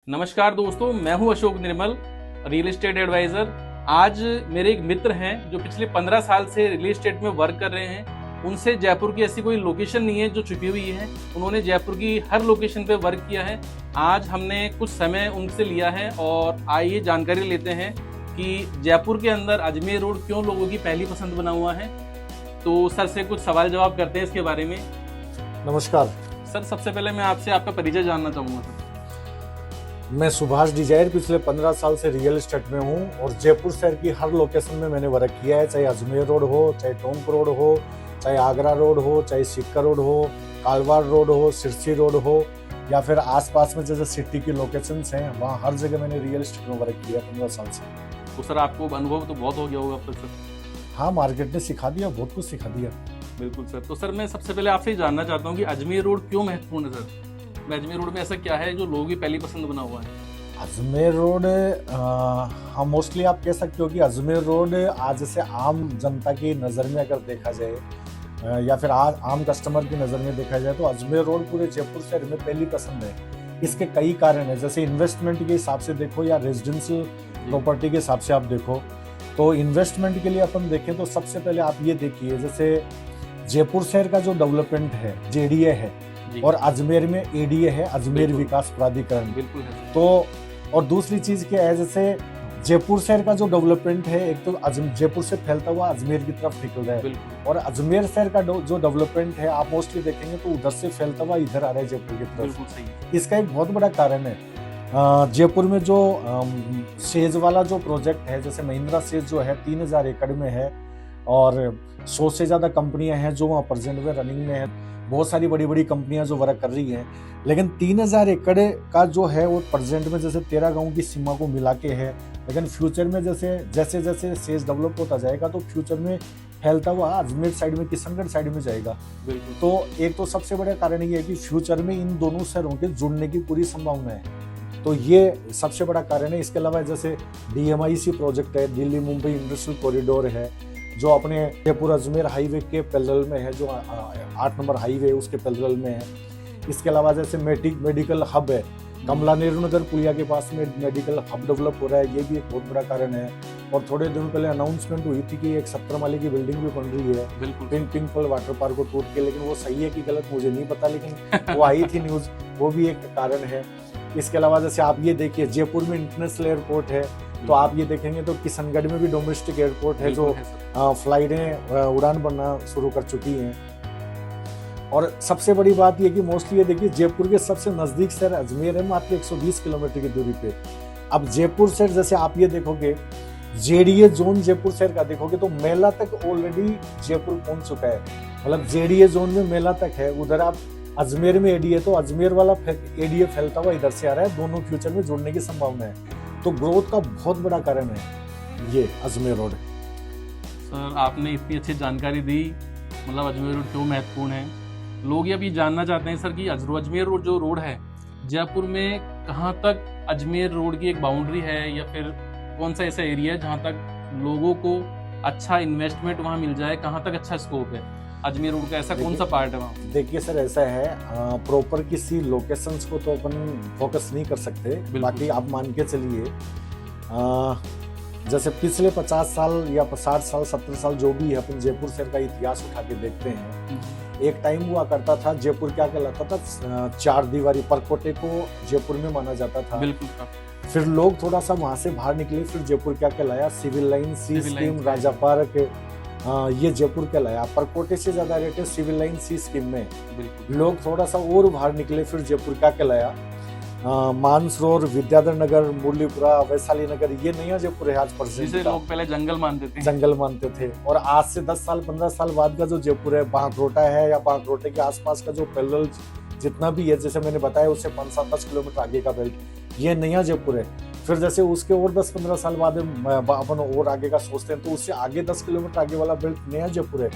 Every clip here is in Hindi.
नमस्कार दोस्तों, मैं हूं अशोक निर्मल, रियल एस्टेट एडवाइजर। आज मेरे एक मित्र हैं जो पिछले 15 साल से रियल एस्टेट में वर्क कर रहे हैं। उनसे जयपुर की ऐसी कोई लोकेशन नहीं है जो छुपी हुई है। उन्होंने जयपुर की हर लोकेशन पे वर्क किया है। आज हमने कुछ समय उनसे लिया है और आइए जानकारी लेते हैं कि जयपुर के अंदर अजमेर रोड क्यों लोगों की पहली पसंद बना हुआ है। तो सर से कुछ सवाल जवाब करते हैं इसके बारे में। नमस्कार सर, सबसे पहले मैं आपसे आपका परिचय जानना चाहूँगा। सर, मैं सुभाष डिजायर पिछले 15 साल से रियल एस्टेट में हूँ और जयपुर शहर की हर लोकेशन में मैंने वर्क किया है, चाहे अजमेर रोड हो, चाहे टोंक रोड हो, चाहे आगरा रोड हो, चाहे सिक्कर रोड हो, कालवाड़ रोड हो, सिरसी रोड हो या फिर आसपास में जैसे सिटी की लोकेशंस हैं, वहाँ हर जगह मैंने रियल एस्टेट में वर्क किया 15 साल से। तो सर आपको अनुभव तो बहुत हो गया होगा अब तक। सर हाँ, मार्केट ने सिखा दिया, बहुत कुछ सिखा दिया। बिल्कुल सर। तो सर मैं सबसे पहले आपसे जानना चाहता हूँ कि अजमेर रोड क्यों महत्वपूर्ण है। सर अजमेर रोड में ऐसा क्या है जो लोगों की पहली पसंद बना हुआ है? अजमेर रोड हम मोस्टली आप कह सकते हो कि अजमेर रोड आज से आम जनता की नज़र में अगर देखा जाए या फिर आम कस्टमर की नज़र में देखा जाए तो अजमेर रोड पूरे जयपुर शहर में पहली पसंद है। इसके कई कारण हैं, जैसे इन्वेस्टमेंट के हिसाब से देखो या रेजिडेंशियल प्रॉपर्टी के हिसाब से आप देखो। तो इन्वेस्टमेंट के लिए अपन देखें तो सबसे पहले आप ये देखिए, जैसे जयपुर शहर का जो डेवलपमेंट है जेडीए है और अजमेर में एडीए है, अजमेर विकास प्राधिकरण। बिल्कुल है। तो और दूसरी चीज क्या है, जैसे जयपुर शहर का जो डेवलपमेंट है, एक तो जयपुर से फैलता हुआ अजमेर की तरफ निकल रहा है और अजमेर शहर का जो डेवलपमेंट है आप मोस्टली देखेंगे तो उधर से फैलता हुआ इधर आ रहा है जयपुर की तरफ। बिल्कुल सही। इसका एक बहुत बड़ा कारण है जयपुर में जो सेज वाला जो प्रोजेक्ट है, जैसे महिंद्रा सेज जो है 3000 एकड़ में है और 100 से ज्यादा कंपनियां हैं जो वहाँ प्रेजेंट में रनिंग में है। बहुत सारी बड़ी बड़ी कंपनियां जो वर्क कर रही हैं, लेकिन 3000 एकड़ का जो है वो प्रेजेंट में जैसे 13 गांव की सीमा को मिला के है। लेकिन फ्यूचर में जैसे जैसे जैसे सेज डेवलप होता जाएगा तो फ्यूचर में फैलता हुआ अजमेर साइड में, किशनगढ़ साइड में जाएगा। तो एक तो सबसे बड़ा कारण ये है कि फ्यूचर में इन दोनों शहरों के जुड़ने की पूरी संभावना है, तो ये सबसे बड़ा कारण है। इसके अलावा जैसे DMIC प्रोजेक्ट है, दिल्ली मुंबई इंडस्ट्रियल कॉरिडोर है जो अपने जयपुर अजमेर हाईवे के पैरेलल में है, जो 8 नंबर हाईवे उसके पैरेलल में है। इसके अलावा जैसे मेडिकल हब है, कमला नेहरू नगर पुलिया के पास में मेडिकल हब डेवलप हो रहा है, ये भी एक बहुत बड़ा कारण है। और थोड़े दिनों पहले अनाउंसमेंट हुई थी कि एक 17 माले की बिल्डिंग भी बन रही है पिंक पल वाटर पार्क को टूट के, लेकिन वो सही है कि गलत मुझे नहीं पता, लेकिन वो आई थी न्यूज, वो भी एक कारण है। इसके अलावा जैसे आप ये देखिए जयपुर में इंटरनेशनल एयरपोर्ट है, तो आप ये देखेंगे तो किशनगढ़ में भी डोमेस्टिक एयरपोर्ट है जो फ्लाइटें उड़ान बनना शुरू कर चुकी हैं। और सबसे बड़ी बात ये कि मोस्टली ये देखिए जयपुर के सबसे नजदीक शहर अजमेर है, मात्र 120 किलोमीटर की दूरी पे। अब जयपुर शहर जैसे आप ये देखोगे जेडीए जोन जयपुर शहर का देखोगे तो मेला तक ऑलरेडी जयपुर पहुंच चुका है, मतलब जेडीए जोन में मेला तक है। उधर आप अजमेर में एडीए, तो अजमेर वाला एडीए फैलता हुआ इधर से आ रहा है, दोनों फ्यूचर में जुड़ने की संभावना है। तो ग्रोथ का बहुत बड़ा कारण है ये अजमेर रोड। सर आपने इतनी अच्छी जानकारी दी, मतलब अजमेर रोड क्यों महत्वपूर्ण है। लोग ये भी जानना चाहते हैं सर कि अजमेर रोड जो रोड है जयपुर में कहाँ तक अजमेर रोड की एक बाउंड्री है या फिर कौन सा ऐसा एरिया है जहाँ तक लोगों को अच्छा इन्वेस्टमेंट वहाँ मिल जाए, कहाँ तक अच्छा स्कोप है अजमेर रोड का, ऐसा कौन सा पार्ट है वहाँ? देखिए सर, ऐसा है प्रॉपर किसी लोकेशंस को तो अपन फोकस नहीं कर सकते, बाकी आप मान के चलिए जैसे पिछले 50 साल या 60 साल 70 साल जो भी है, अपन जयपुर शहर का इतिहास उठा के देखते हैं। एक टाइम हुआ करता था जयपुर क्या कहलाता था, 4 दीवारी परकोटे को जयपुर में माना जाता था। फिर लोग थोड़ा सा वहां से बाहर निकले, फिर जयपुर क्या कहलाया, सिविल लाइन, सी स्कीम, राजा पार्क, ये जयपुर कहलाया। परकोटे से ज्यादा रेट है सिविल लाइन, सी स्कीम में। लोग थोड़ा सा और बाहर निकले, फिर जयपुर क्या कहलाया, मानसरोवर, विद्याधर नगर, मुरलीपुरा, वैशाली नगर, ये नया जयपुर है आज पर। जिसे लोग पहले जंगल मानते थे और आज से 10 साल 15 साल बाद का जो जयपुर है, बांकरोटा है या बांकरोटे के आसपास का जो पैरेलल जितना भी है, जैसे मैंने बताया उससे 5-7 किलोमीटर आगे का बेल्ट, ये नया जयपुर है। फिर जैसे उसके और 10-15 साल बाद अपन और आगे का सोचते हैं तो उससे आगे 10 किलोमीटर आगे वाला बेल्ट नया जयपुर है।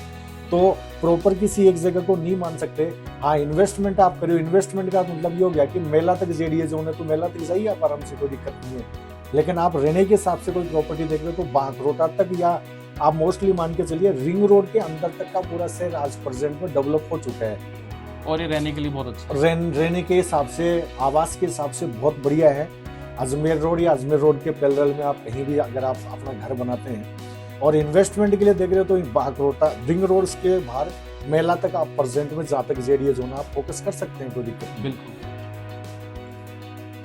तो प्रॉपर किसी एक जगह को नहीं मान सकते। हाँ, इन्वेस्टमेंट आप करो, इन्वेस्टमेंट का मतलब ये हो गया कि मेला तक जेडीए जोन है तो मेला तक जाइए आप आराम से, कोई दिक्कत नहीं है। लेकिन आप रहने के हिसाब से कोई प्रॉपर्टी देख रहे हो तो बांकरोटा तक, या आप मोस्टली मान के चलिए रिंग रोड के अंदर तक का पूरा शहर आज प्रेजेंट में डेवलप हो चुका है और ये रहने के लिए बहुत अच्छा, रहने के हिसाब से, आवास के हिसाब से बहुत बढ़िया है। अजमेर रोड या अजमेर रोड के पैरेलल में आप कहीं भी अगर आप अपना घर बनाते हैं और इन्वेस्टमेंट के लिए देख रहे हो तो बागरोटा रिंग रोड्स के बाहर मेला तक आप प्रेजेंट में जहाँ तक जेडीए जोन आप फोकस कर सकते हैं, कोई दिक्कत नहीं। बिल्कुल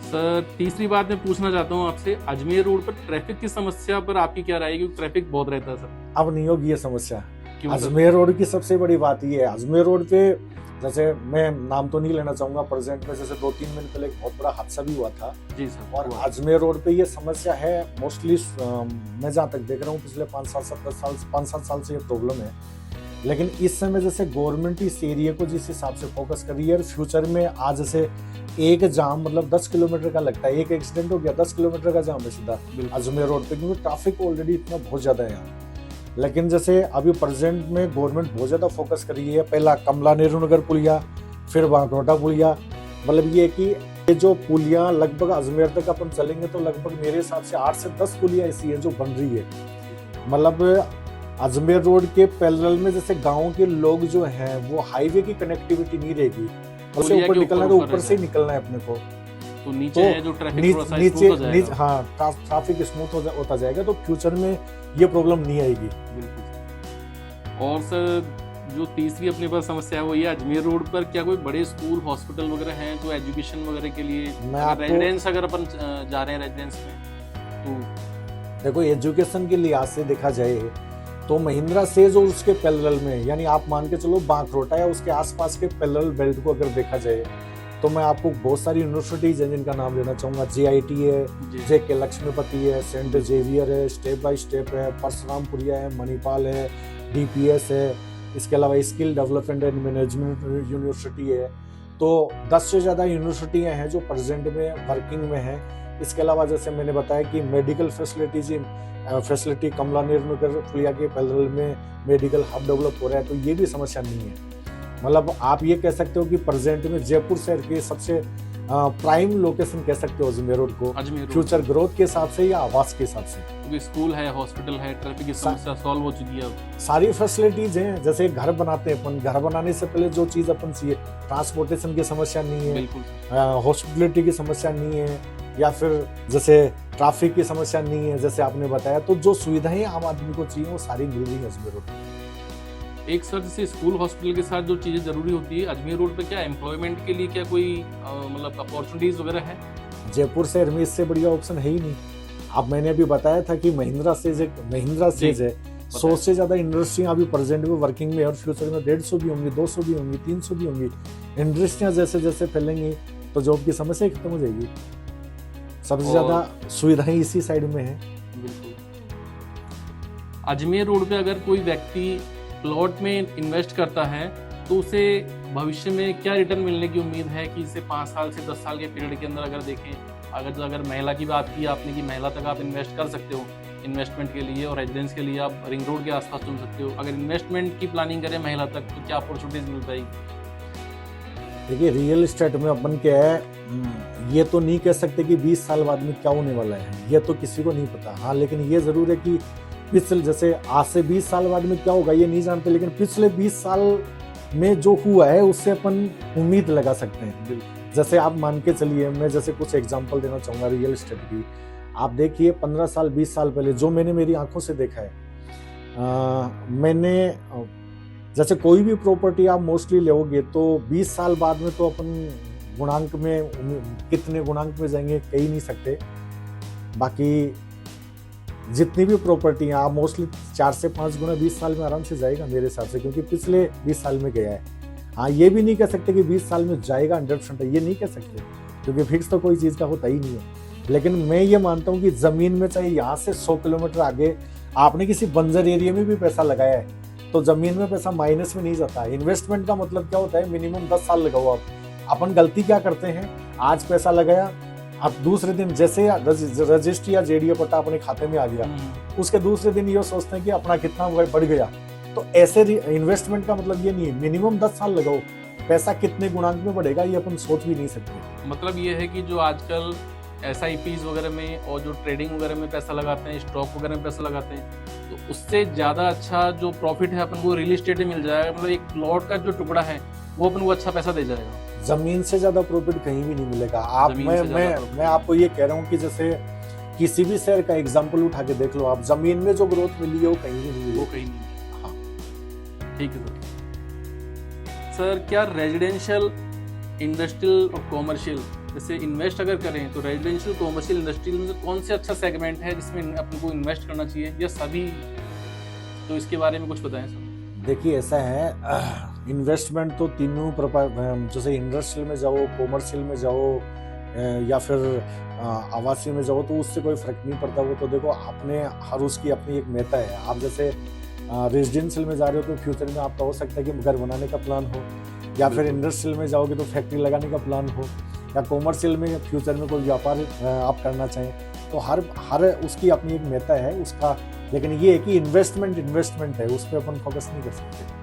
सर। तीसरी बात मैं पूछना चाहता हूँ आपसे, अजमेर रोड पर ट्रैफिक की समस्या पर आपकी क्या राय है, क्योंकि ट्रैफिक बहुत रहता है सर। अब नहीं होगी ये समस्या। क्यों सर? अजमेर रोड की सबसे बड़ी बात ये है, अजमेर रोड पे जैसे मैं नाम तो नहीं लेना चाहूंगा, प्रेजेंट में जैसे 2-3 महीने पहले एक बहुत बड़ा हादसा भी हुआ था। जी सर। और अजमेर रोड पे ये समस्या है मोस्टली, मैं जहाँ तक देख रहा हूँ पिछले 5-7 साल से ये प्रॉब्लम है। लेकिन इस समय जैसे गवर्नमेंट इस एरिया को जिस हिसाब से फोकस कर रही है, फ्यूचर में आज जैसे एक जाम मतलब 10 किलोमीटर का लगता है, एक एक्सीडेंट हो गया 10 किलोमीटर का जाम है सीधा अजमेर रोड पे, क्योंकि ट्रैफिक ऑलरेडी इतना बहुत ज्यादा है यहाँ। लेकिन जैसे अभी प्रेजेंट में गवर्नमेंट बहुत ज्यादा फोकस कर रही है, पहला कमला नेहरू नगर पुलिया, फिर बागरोटा पुलिया, मतलब ये कि ये जो पुलिया लगभग अजमेर तक अपन चलेंगे तो लगभग मेरे हिसाब से 8 से 10 पुलिया ऐसी है जो बन रही है। मतलब अजमेर रोड के पैरेलल में जैसे गाँव के लोग जो हैं वो हाईवे की कनेक्टिविटी नहीं रहेगी, उससे ऊपर निकलना है तो ऊपर से ही निकलना है अपने को, तो नीचे है जो ट्रैफिक थोड़ा सा स्मूथ हो जाएगा। हाँ, ट्रैफिक स्मूथ होता जाएगा तो फ्यूचर में ये प्रॉब्लम नहीं आएगी। बिल्कुल। और सर जो तीसरी अपने पास समस्या है वो ये, अजमेर रोड पर क्या कोई बड़े स्कूल हॉस्पिटल वगैरह हैं जो एजुकेशन वगैरह के लिए, रेजिडेंस अगर अपन जा रहे हैं रेजिडेंस में तो देखो एजुकेशन के लिहाज से देखा जाए तो महिंद्रा सेज और उसके पैरेलल में, यानी आप मान के चलो बागरोटा या उसके आसपास के पैरेलल बेल्ट को अगर देखा जाए तो मैं आपको बहुत सारी यूनिवर्सिटीज हैं जिनका नाम लेना चाहूँगा। JIT है, JK लक्ष्मीपति है, सेंट जेवियर है, स्टेप बाय स्टेप है, परशुरामपुरिया है, मणिपाल है, DPS है, इसके अलावा skill development and management university है। तो 10 से ज़्यादा यूनिवर्सिटियाँ हैं जो प्रेजेंट में वर्किंग में हैं। इसके अलावा जैसे मैंने बताया कि मेडिकल फैसिलिटी कमला नेहरू नगर पुलिया के पैरेलल में मेडिकल हब डेवलप हो रहा है, तो ये भी समस्या नहीं है। मतलब आप ये कह सकते हो कि प्रेजेंट में जयपुर शहर के सबसे प्राइम लोकेशन कह सकते हो अजमेर रोड को, फ्यूचर ग्रोथ के हिसाब से या आवास के हिसाब से, क्योंकि स्कूल है, हॉस्पिटल है, ट्रैफिक की समस्या सॉल्व हो चुकी है अब। सारी फैसिलिटीज हैं। जैसे घर बनाते हैं अपन, घर बनाने से पहले जो चीज अपन चाहिए, ट्रांसपोर्टेशन की समस्या नहीं है, हॉस्पिटलिटी की समस्या नहीं है, या फिर जैसे ट्रैफिक की समस्या नहीं है जैसे आपने बताया, तो जो सुविधाएं आम आदमी को चाहिए वो सारी मिल रही है अजमेर रोड पर। एक सर जैसे स्कूल हॉस्पिटल के साथ जो चीज़ें ज़रूरी होती है अजमेर रोड पे, क्या एम्प्लॉयमेंट के लिए क्या कोई मतलब अपॉर्चुनिटीज़ वगैरह है? जयपुर शहर में इससे बढ़िया ऑप्शन है ही नहीं। अब मैंने अभी बताया था कि महिंद्रा सेज है, 100 से ज़्यादा इंडस्ट्रियाँ अभी प्रेजेंट में वर्किंग में, और फ्यूचर में 150 भी होंगी, 200 भी होंगी, 300 भी होंगी। इंडस्ट्रियाँ जैसे जैसे फैलेंगी तो जॉब की समस्या खत्म हो जाएगी। सबसे ज़्यादा सुविधाएं इसी साइड में है। बिल्कुल। अजमेर रोड पे अगर कोई व्यक्ति प्लॉट में इन्वेस्ट करता है तो उसे भविष्य में क्या रिटर्न मिलने की उम्मीद है कि इसे 5 साल से 10 साल के पीरियड के अंदर अगर देखें, अगर महिला की बात की आपने कि महिला तक आप इन्वेस्ट कर सकते हो इन्वेस्टमेंट के लिए, और रेजिडेंस के लिए आप रिंग रोड के आसपास चुन सकते हो। अगर इन्वेस्टमेंट की प्लानिंग करें महिला तक तो क्या अपॉर्चुनिटीज मिल पाएगी? देखिए रियल एस्टेट में अपन क्या है, ये तो नहीं कह सकते कि 20 साल बाद में क्या होने वाला है, ये तो किसी को नहीं पता। हाँ, लेकिन ये जरूर है कि पिछले जैसे आज से 20 साल बाद में क्या होगा ये नहीं जानते, लेकिन पिछले 20 साल में जो हुआ है उससे अपन उम्मीद लगा सकते हैं। जैसे आप मान के चलिए, मैं जैसे कुछ एग्जांपल देना चाहूँगा रियल एस्टेट की। आप देखिए 15 साल 20 साल पहले जो मैंने मेरी आंखों से देखा है, मैंने जैसे कोई भी प्रॉपर्टी आप मोस्टली लोगे तो 20 साल बाद में तो अपन गुणांक में कितने गुणांक में जाएंगे कह ही नहीं सकते। बाकी जितनी भी प्रॉपर्टी हैं आप मोस्टली 4 से 5 गुना 20 साल में आराम से जाएगा मेरे हिसाब से, क्योंकि पिछले 20 साल में गया है। हाँ, ये भी नहीं कह सकते कि 20 साल में जाएगा 100%, ये नहीं कह सकते क्योंकि फिक्स तो कोई चीज़ का होता ही नहीं है। लेकिन मैं ये मानता हूँ कि ज़मीन में चाहे यहाँ से 100 किलोमीटर आगे आपने किसी बंजर एरिया में भी पैसा लगाया है तो ज़मीन में पैसा माइनस में नहीं जाता है। इन्वेस्टमेंट का मतलब क्या होता है, मिनिमम 10 साल लगाओ आप। अपन गलती क्या करते हैं, आज पैसा लगाया, अब दूसरे दिन जैसे रजिस्ट्री या जेडीए पट्टा अपने खाते में आ गया, उसके दूसरे दिन ये सोचते हैं कि अपना कितना बढ़ गया। तो ऐसे इन्वेस्टमेंट का मतलब ये नहीं है, मिनिमम 10 साल लगाओ, पैसा कितने गुणांक में बढ़ेगा ये अपन सोच भी नहीं सकते। मतलब ये है कि जो आजकल SIPs वगैरह में और जो ट्रेडिंग वगैरह में पैसा लगाते हैं, स्टॉक वगैरह में पैसा लगाते हैं, तो उससे ज़्यादा अच्छा जो प्रॉफिट है अपन को रियल एस्टेट में मिल जाएगा। मतलब एक प्लॉट का जो टुकड़ा है वो अपन को अच्छा पैसा दे जाएगा। जमीन से ज्यादा प्रॉफिट कहीं भी नहीं मिलेगा। आप जमीन से ज्यादा profit। मैं आपको ये कह रहा हूँ कि जैसे किसी भी शहर का एग्जांपल उठा के देख लो आप, जमीन में जो ग्रोथ मिली है वो कहीं भी नहीं मिली। वो कहीं नहीं। हाँ। ठीक है सर, क्या रेजिडेंशियल, इंडस्ट्रियल और कॉमर्शियल, जैसे इन्वेस्ट अगर करें तो रेजिडेंशियल, कॉमर्शियल, इंडस्ट्रियल में से कौन से अच्छा सेगमेंट है जिसमें अपन को इन्वेस्ट करना चाहिए, या सभी? तो इसके बारे में कुछ बताएं सर। देखिए ऐसा है, इन्वेस्टमेंट तो तीनों प्रकार, जैसे इंडस्ट्रियल में जाओ, कॉमर्शियल में जाओ या फिर आवासीय में जाओ, तो उससे कोई फर्क नहीं पड़ता। वो तो देखो अपने हर उसकी अपनी एक मेहता है। आप जैसे रेजिडेंशियल में जा रहे हो तो फ्यूचर में आपका हो सकता है कि घर बनाने का प्लान हो, या फिर इंडस्ट्रियल में जाओगे तो फैक्ट्री लगाने का प्लान हो, या कॉमर्शियल में फ्यूचर में कोई व्यापार आप करना चाहें। तो हर उसकी अपनी एक मेहता है उसका। लेकिन ये है कि इन्वेस्टमेंट है, उस पर अपन फोकस नहीं कर सकते।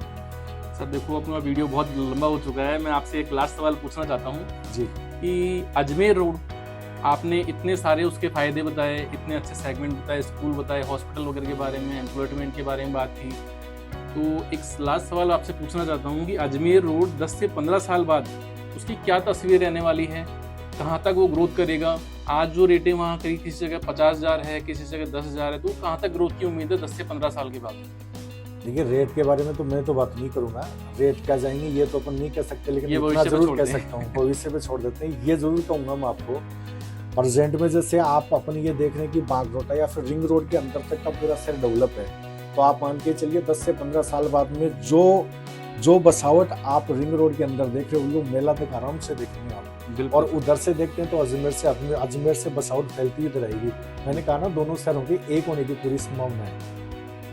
सर देखो, अपना वीडियो बहुत लंबा हो चुका है, मैं आपसे एक लास्ट सवाल पूछना चाहता हूँ जी, कि अजमेर रोड, आपने इतने सारे उसके फ़ायदे बताए, इतने अच्छे सेगमेंट बताए, स्कूल बताए, हॉस्पिटल वगैरह के बारे में, एम्प्लॉयमेंट के बारे में बात की, तो एक लास्ट सवाल आपसे पूछना चाहता हूँ कि अजमेर रोड 10 से 15 साल बाद उसकी क्या तस्वीर रहने वाली है, कहाँ तक वो ग्रोथ करेगा? आज जो रेटें वहाँ करीब किसी जगह 50,000 है, किसी जगह 10,000 है, तो कहाँ तक ग्रोथ की उम्मीद है 10 से 15 साल के बाद? देखिए रेट के बारे में तो मैं तो बात नहीं करूंगा, रेट क्या जाएंगे ये तो अपन नहीं कह सकते, लेकिन ये इतना जरूर कह सकता हूँ, भविष्य पे छोड़ देते हैं। ये जरूर कहूंगा मैं आपको, प्रेजेंट में जैसे आप अपन ये देख रहे हैं कि बागडोटा या फिर रिंग रोड के अंदर तक का पूरा शहर डेवलप है, तो आप मान के चलिए 10 से 15 साल बाद में जो बसावट आप रिंग रोड के अंदर देख रहे हो वो मेला तक आराम से देखेंगे आप। और उधर से देखते हैं तो अजमेर से बसावट फैलती ही रहेगी। मैंने कहा ना, दोनों शहरों की एक होने की पूरी संभावना है,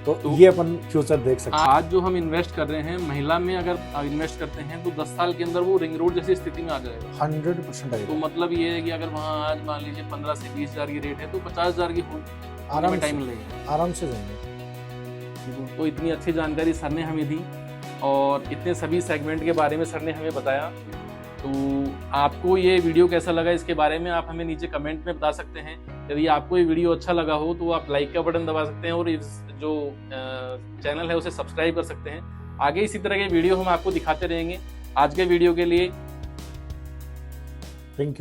तो ये अपन फ्यूचर देख सकते हैं। आज जो हम इन्वेस्ट कर रहे हैं महिला में, अगर इन्वेस्ट करते हैं तो 10 साल के अंदर वो रिंग रोड जैसी स्थिति में आ जाएगा। 100% आएगा। तो मतलब ये है कि अगर वहाँ आज मान लीजिए 15 से 20,000 की रेट है तो 50,000 की आराम में टाइम लगेगा, आराम से जाएंगे। तो इतनी अच्छी जानकारी सर ने हमें दी और इतने सभी सेगमेंट के बारे में सर ने हमें बताया। तो आपको ये वीडियो कैसा लगा इसके बारे में आप हमें नीचे कमेंट में बता सकते हैं। यदि आपको ये वीडियो अच्छा लगा हो तो आप लाइक का बटन दबा सकते हैं और इस जो चैनल है उसे सब्सक्राइब कर सकते हैं। आगे इसी तरह के वीडियो हम आपको दिखाते रहेंगे। आज के वीडियो के लिए थैंक यू।